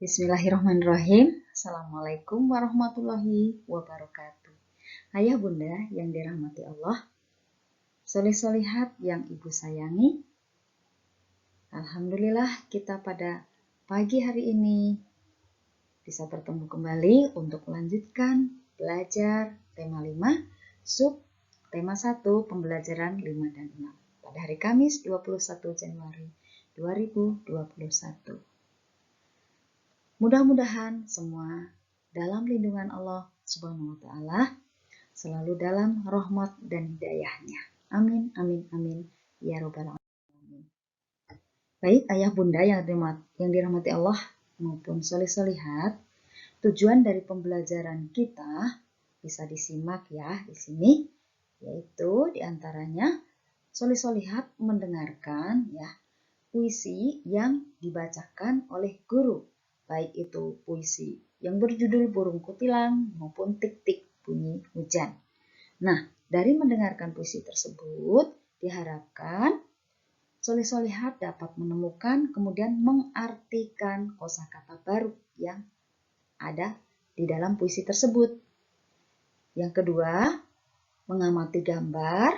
Bismillahirrahmanirrahim. Assalamualaikum warahmatullahi wabarakatuh. Ayah bunda yang dirahmati Allah, soleh-solehat yang ibu sayangi. Alhamdulillah kita pada pagi hari ini bisa bertemu kembali untuk melanjutkan belajar tema 5, sub tema 1 pembelajaran 5 dan 6 pada hari Kamis 21 Januari 2021. Mudah-mudahan semua dalam lindungan Allah Subhanahu wa Ta'ala, selalu dalam rahmat dan hidayahnya. Amin, amin, amin. Ya Rabbal Alamin. Baik, ayah bunda yang dirahmati Allah maupun soleh-solehat, tujuan dari pembelajaran kita bisa disimak ya di sini, yaitu diantaranya soleh-solehat mendengarkan ya puisi yang dibacakan oleh guru. Baik itu puisi yang berjudul Burung Kutilang maupun Tik-Tik Bunyi Hujan. Nah, dari mendengarkan puisi tersebut, diharapkan soleh-solehat dapat menemukan kemudian mengartikan kosakata baru yang ada di dalam puisi tersebut. Yang kedua, mengamati gambar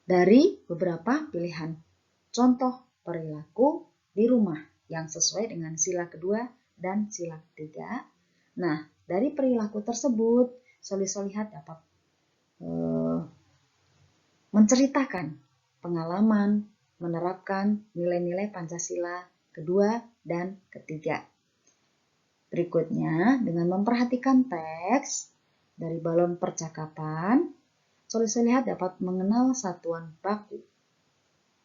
dari beberapa pilihan contoh perilaku di rumah yang sesuai dengan sila kedua dan sila ketiga. Nah, dari perilaku tersebut, soleh-solehat dapat menceritakan pengalaman menerapkan nilai-nilai Pancasila kedua dan ketiga. Berikutnya, dengan memperhatikan teks dari balon percakapan, soleh-solehat dapat mengenal satuan baku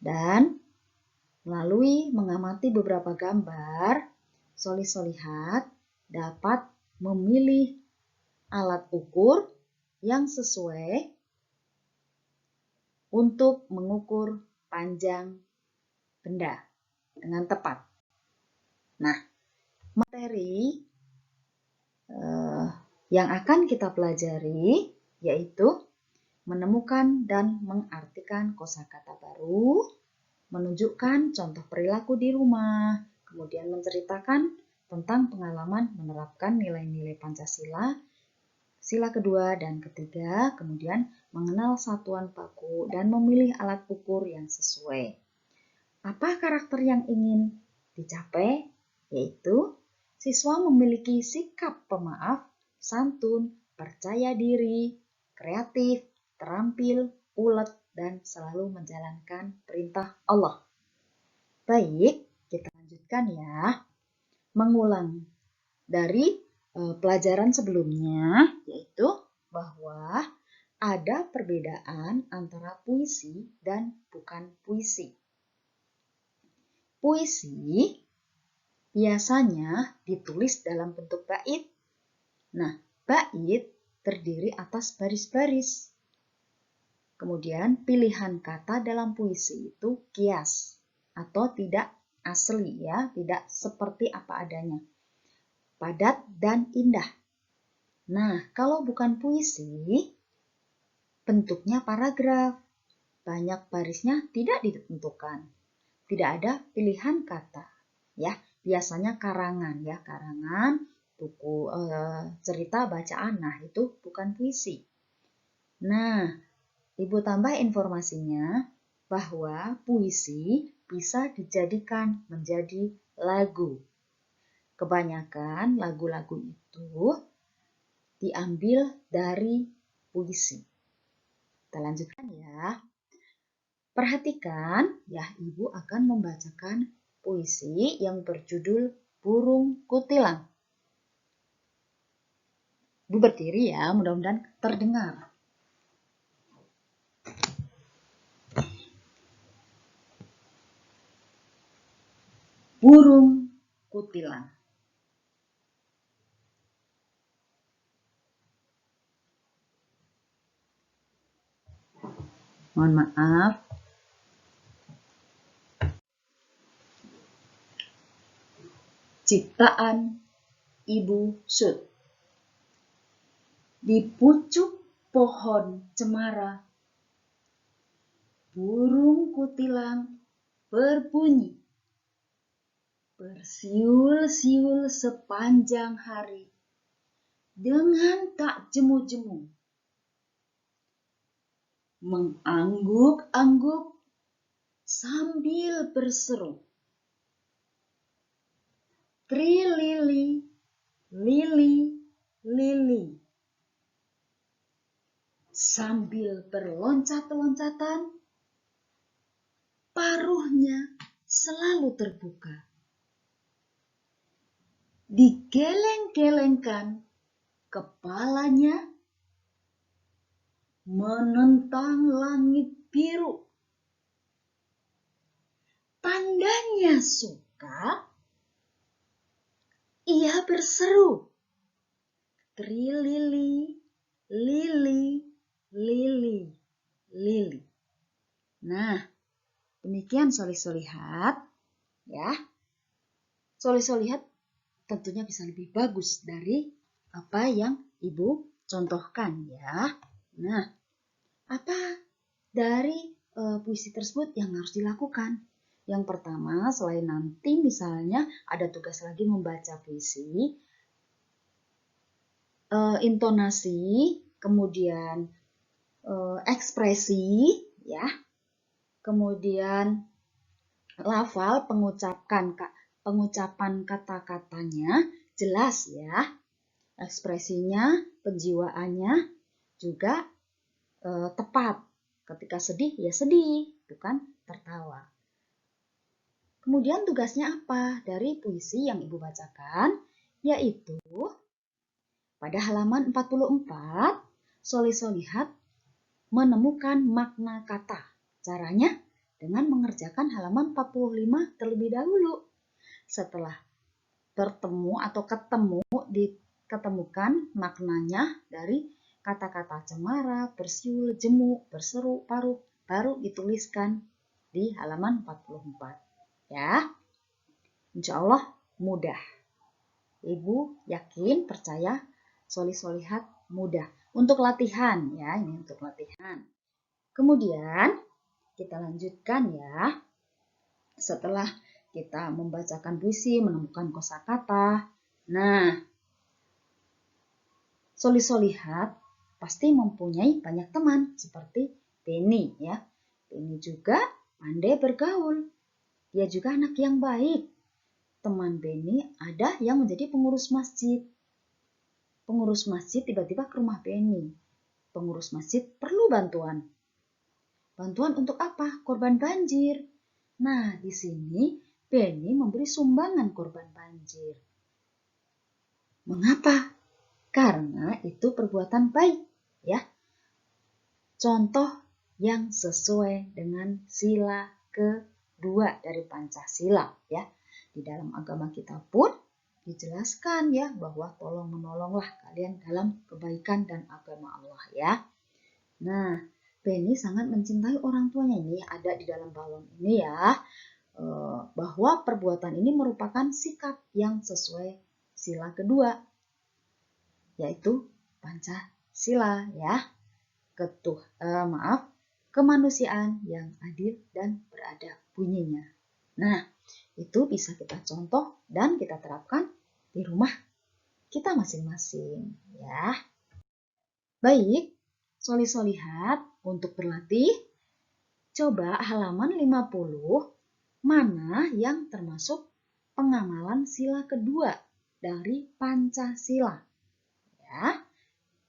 dan melalui mengamati beberapa gambar, soleh-solehat dapat memilih alat ukur yang sesuai untuk mengukur panjang benda dengan tepat. Nah, materi yang akan kita pelajari yaitu menemukan dan mengartikan kosakata baru, menunjukkan contoh perilaku di rumah, kemudian menceritakan tentang pengalaman menerapkan nilai-nilai Pancasila, sila kedua dan ketiga, kemudian mengenal satuan baku dan memilih alat ukur yang sesuai. Apa karakter yang ingin dicapai? Yaitu siswa memiliki sikap pemaaf, santun, percaya diri, kreatif, terampil, ulet, dan selalu menjalankan perintah Allah. Baik, kita lanjutkan ya. Mengulang dari pelajaran sebelumnya, yaitu bahwa ada perbedaan antara puisi dan bukan puisi. Puisi biasanya ditulis dalam bentuk bait. Nah, bait terdiri atas baris-baris. Kemudian pilihan kata dalam puisi itu kias atau tidak asli ya, tidak seperti apa adanya. Padat dan indah. Nah, kalau bukan puisi, bentuknya paragraf. Banyak barisnya tidak ditentukan. Tidak ada pilihan kata. Ya, biasanya karangan ya, karangan, buku cerita bacaan. Nah, itu bukan puisi. Nah, Ibu tambah informasinya bahwa puisi bisa dijadikan menjadi lagu. Kebanyakan lagu-lagu itu diambil dari puisi. Kita lanjutkan ya. Perhatikan ya, Ibu akan membacakan puisi yang berjudul Burung Kutilang. Ibu berdiri ya, mudah-mudahan terdengar. Burung Kutilang. Mohon maaf. Ciptaan Ibu Sud. Di pucuk pohon cemara, burung kutilang berbunyi. bersiul-siul sepanjang hari dengan tak jemu-jemu, mengangguk-angguk sambil berseru, "Trilili, lili, lili." Sambil berloncat-loncatan, paruhnya selalu terbuka. Digeleng-gelengkan kepalanya menentang langit biru. Tandanya suka, ia berseru, "Trilili, lili, lili, lili." Nah, demikian solih-solihat ya. Solih-solihat tentunya bisa lebih bagus dari apa yang Ibu contohkan ya. Nah, apa dari puisi tersebut yang harus dilakukan? Yang pertama, selain nanti misalnya ada tugas lagi membaca puisi, intonasi, kemudian ekspresi, ya, kemudian lafal, pengucapan kata-katanya jelas ya, ekspresinya, penjiwaannya juga tepat. Ketika sedih ya sedih, bukan tertawa. Kemudian tugasnya apa dari puisi yang Ibu bacakan? Yaitu pada halaman 44, solih-solihat menemukan makna kata. Caranya dengan mengerjakan halaman 45 terlebih dahulu. Setelah bertemu atau diketemukan maknanya dari kata-kata cemara, bersiul, jemu, berseru, paruh, baru dituliskan di halaman 44. Ya, insya Allah mudah. Ibu yakin, percaya, solih-solihat mudah. Untuk latihan ya, ini untuk latihan. Kemudian kita lanjutkan ya. Setelah kita membacakan puisi, menemukan kosakata. Nah, solih-solihat pasti mempunyai banyak teman seperti Beni ya. Beni juga pandai bergaul. Dia juga anak yang baik. Teman Beni ada yang menjadi pengurus masjid. Pengurus masjid tiba-tiba ke rumah Beni. Pengurus masjid perlu bantuan. Bantuan untuk apa? Korban banjir. Nah, di sini Beni memberi sumbangan korban banjir. Mengapa? Karena itu perbuatan baik, ya. Contoh yang sesuai dengan sila kedua dari Pancasila, ya. Di dalam agama kita pun dijelaskan ya bahwa tolong menolonglah kalian dalam kebaikan dan agama Allah ya. Nah, Beni sangat mencintai orang tuanya, ini ada di dalam balon ini ya, bahwa perbuatan ini merupakan sikap yang sesuai sila kedua, yaitu Pancasila ya, kemanusiaan yang adil dan beradab bunyinya. Nah, itu bisa kita contoh dan kita terapkan di rumah kita masing-masing ya. Baik, solih-solihat untuk berlatih, coba halaman 50 mana yang termasuk pengamalan sila kedua dari Pancasila. Ya,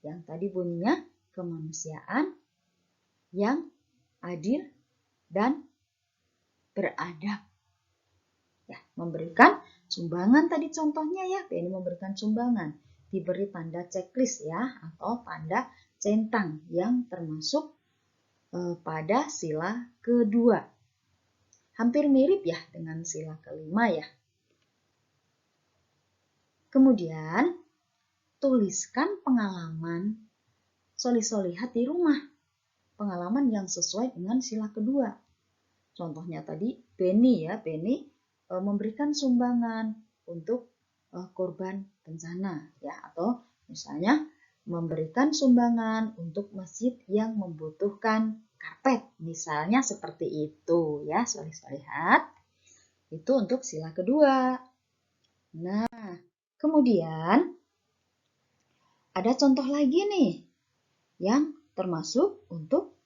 yang tadi bunyinya kemanusiaan yang adil dan beradab. Ya, memberikan sumbangan tadi contohnya ya, Beni memberikan sumbangan, diberi tanda checklist ya atau tanda centang yang termasuk pada sila kedua. Hampir mirip ya dengan sila kelima ya. Kemudian tuliskan pengalaman solih-solihat di rumah. Pengalaman yang sesuai dengan sila kedua. Contohnya tadi Beni ya, Beni memberikan sumbangan untuk korban bencana ya, atau misalnya memberikan sumbangan untuk masjid yang membutuhkan karpet, misalnya seperti itu ya, solih-solihat. Itu untuk sila kedua. Nah, kemudian ada contoh lagi nih yang termasuk untuk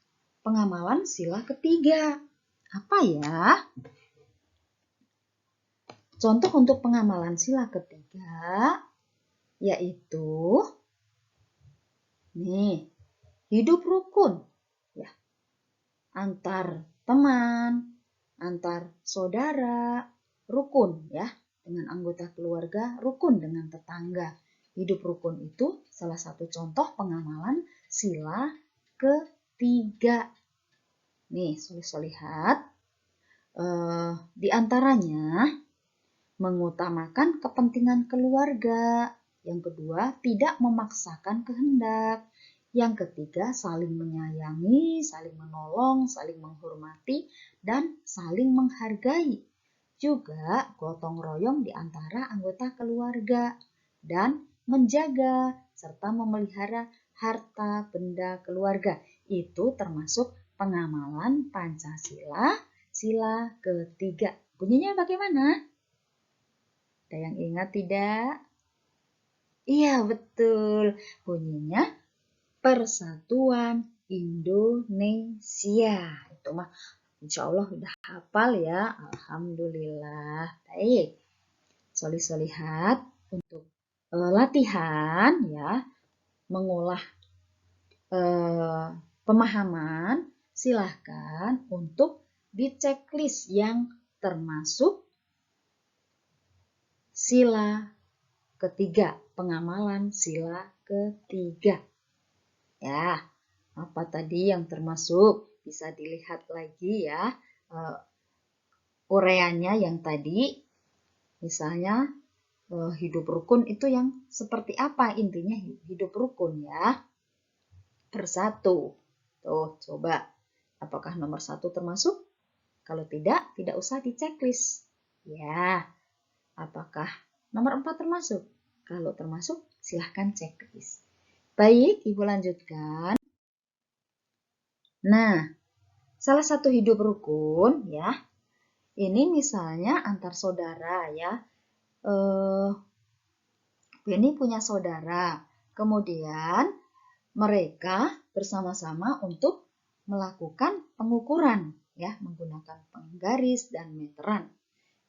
pengamalan sila ketiga. Apa ya? Contoh untuk pengamalan sila ketiga yaitu nih, hidup rukun ya, antar teman, antar saudara, rukun ya, dengan anggota keluarga, rukun dengan tetangga. Hidup rukun itu salah satu contoh pengamalan sila ketiga. Nih, lihat di antaranya mengutamakan kepentingan keluarga. Yang kedua, tidak memaksakan kehendak. Yang ketiga, saling menyayangi, saling menolong, saling menghormati, dan saling menghargai. Juga gotong royong di antara anggota keluarga dan menjaga serta memelihara harta benda keluarga. Itu termasuk pengamalan Pancasila, sila ketiga. Bunyinya bagaimana? Ada yang ingat tidak? Iya, betul. Bunyinya Persatuan Indonesia. Itu mah insya Allah udah hafal ya. Alhamdulillah. Baik. Lihat untuk latihan ya, mengolah pemahaman, silahkan untuk di checklist yang termasuk sila ketiga, pengamalan sila ketiga. Ya, apa tadi yang termasuk? Bisa dilihat lagi ya uraiannya yang tadi. Misalnya hidup rukun itu yang seperti apa intinya hidup rukun ya. Bersatu. Tuh, coba. Apakah nomor 1 termasuk? Kalau tidak, tidak usah di checklist. Ya, apakah nomor 4 termasuk? Kalau termasuk, silahkan checklist. Baik, Ibu lanjutkan. Nah, salah satu hidup rukun ya, ini misalnya antar saudara ya. Ini punya saudara, kemudian mereka bersama-sama untuk melakukan pengukuran ya, menggunakan penggaris dan meteran.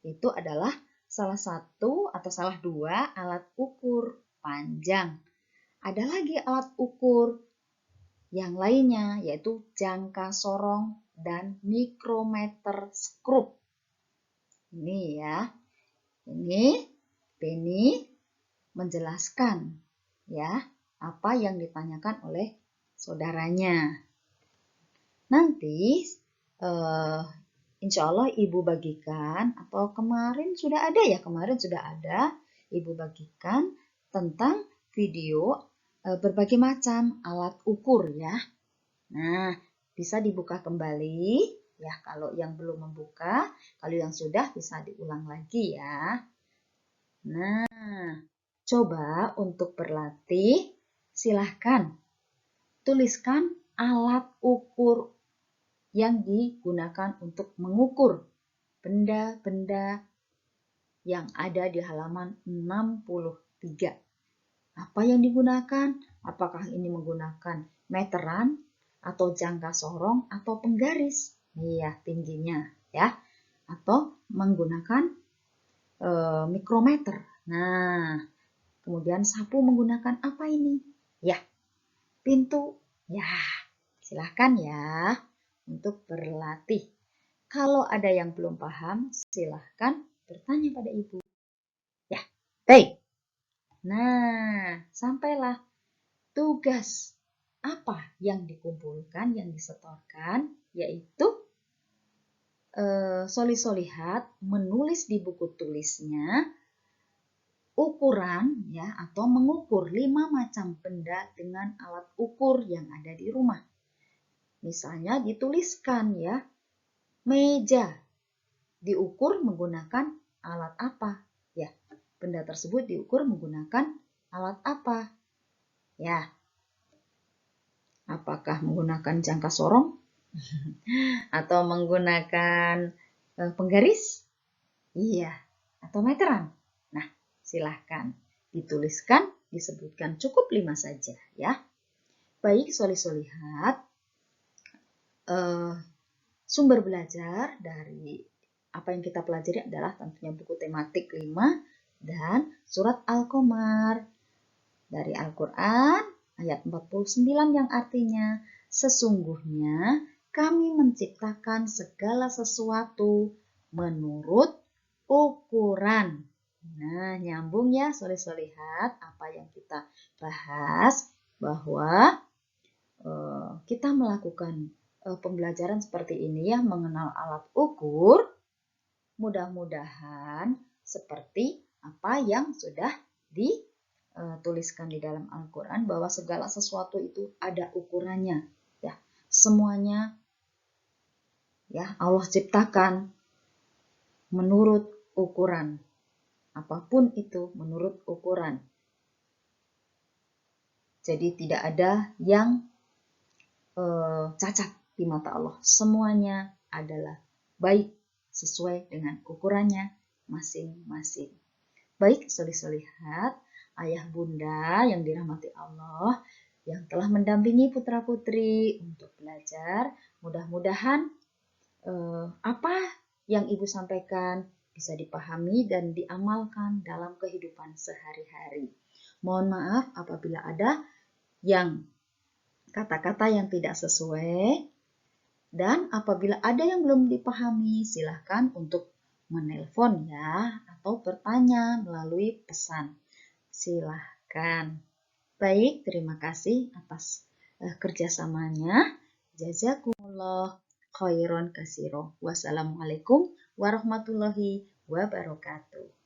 Itu adalah salah satu atau salah dua alat ukur panjang. Ada lagi alat ukur yang lainnya yaitu jangka sorong dan mikrometer skrup. Ini ya. Ini Beni menjelaskan ya apa yang ditanyakan oleh saudaranya. Nanti insya Allah Ibu bagikan atau kemarin sudah ada Ibu bagikan tentang video berbagai macam alat ukur ya. Nah, bisa dibuka kembali ya kalau yang belum membuka, kalau yang sudah bisa diulang lagi ya. Nah, coba untuk berlatih silahkan tuliskan alat ukur yang digunakan untuk mengukur benda-benda yang ada di halaman 63. Apa yang digunakan? Apakah ini menggunakan meteran atau jangka sorong atau penggaris? Iya, tingginya ya. Atau menggunakan mikrometer. Nah, kemudian sapu menggunakan apa ini? Ya, pintu. Ya, silahkan ya untuk berlatih. Kalau ada yang belum paham, silahkan bertanya pada Ibu. Ya, baik. Nah, sampailah tugas apa yang dikumpulkan, yang disetorkan, yaitu Solihat menulis di buku tulisnya ukuran ya atau mengukur 5 macam benda dengan alat ukur yang ada di rumah. Misalnya dituliskan ya, meja diukur menggunakan alat apa? Ya, benda tersebut diukur menggunakan alat apa? Ya, apakah menggunakan jangka sorong atau menggunakan penggaris? Iya, atau meteran? Nah, silahkan dituliskan, disebutkan cukup 5 saja ya. Baik, solihat, sumber belajar dari apa yang kita pelajari adalah tentunya buku tematik 5 dan surat Al-Qamar dari Al-Quran ayat 49 yang artinya sesungguhnya kami menciptakan segala sesuatu menurut ukuran. Nah, nyambung ya solihat apa yang kita bahas bahwa kita melakukan pembelajaran seperti ini ya, mengenal alat ukur, mudah-mudahan seperti apa yang sudah dituliskan di dalam Al-Quran bahwa segala sesuatu itu ada ukurannya ya, semuanya ya Allah ciptakan menurut ukuran, apapun itu menurut ukuran. Jadi tidak ada yang cacat di mata Allah. Semuanya adalah baik sesuai dengan ukurannya masing-masing. Baik, solihat, ayah bunda yang dirahmati Allah, yang telah mendampingi putra-putri untuk belajar, mudah-mudahan apa yang ibu sampaikan bisa dipahami dan diamalkan dalam kehidupan sehari-hari. Mohon maaf apabila ada yang kata-kata yang tidak sesuai, dan apabila ada yang belum dipahami, silahkan untuk menelpon ya, atau bertanya melalui pesan. Silahkan. Baik, terima kasih atas kerjasamanya. Jazakumullah khairan katsiro. Wassalamualaikum warahmatullahi wabarakatuh.